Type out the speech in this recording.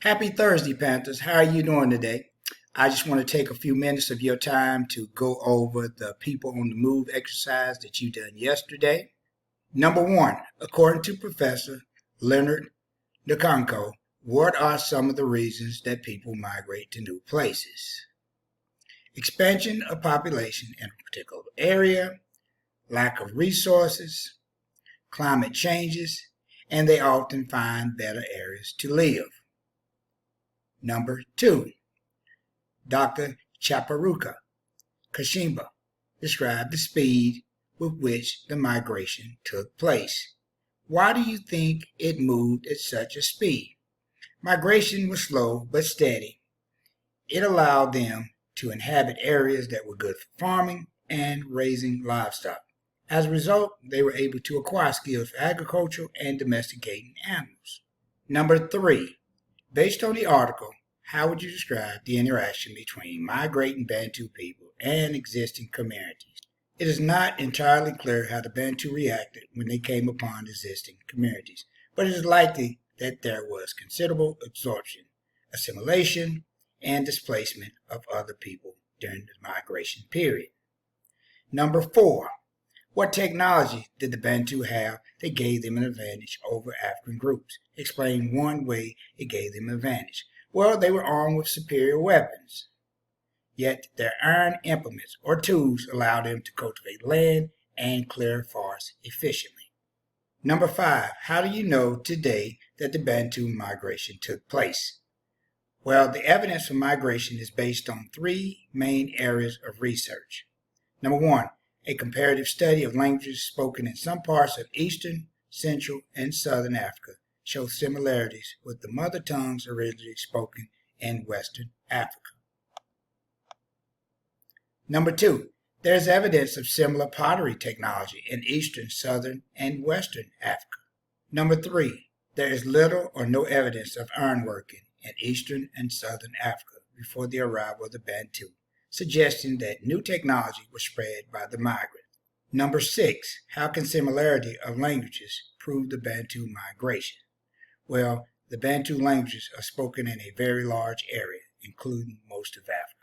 Happy Thursday, Panthers. How are you doing today? I just want to take a few minutes of your time to go over the People on the Move exercise that you done yesterday. Number one, according to Professor Leonard Nkanko, what are some of the reasons that people migrate to new places? Expansion of population in a particular area, lack of resources, climate changes, and they often find better areas to live. Number two, Dr. Chaparuka Kashimba described the speed with which the migration took place. Why do you think it moved at such a speed? Migration was slow but steady. It allowed them to inhabit areas that were good for farming and raising livestock. As a result, they were able to acquire skills for agriculture and domesticating animals. Number three, based on the article, how would you describe the interaction between migrating Bantu people and existing communities? It is not entirely clear how the Bantu reacted when they came upon existing communities, but it is likely that there was considerable absorption, assimilation, and displacement of other people during the migration period. Number four, what technology did the Bantu have that gave them an advantage over African groups? Explain one way it gave them an advantage. Well, they were armed with superior weapons. Yet their iron implements or tools allowed them to cultivate land and clear forests efficiently. Number five, how do you know today that the Bantu migration took place? Well, the evidence for migration is based on three main areas of research. Number one, a comparative study of languages spoken in some parts of Eastern, Central, and Southern Africa shows similarities with the mother tongues originally spoken in Western Africa. Number two, there is evidence of similar pottery technology in Eastern, Southern, and Western Africa. Number three, there is little or no evidence of ironworking in Eastern and Southern Africa before the arrival of the Bantu, suggesting that new technology was spread by the migrants. Number six, how can similarity of languages prove the Bantu migration? Well, the Bantu languages are spoken in a very large area, including most of Africa.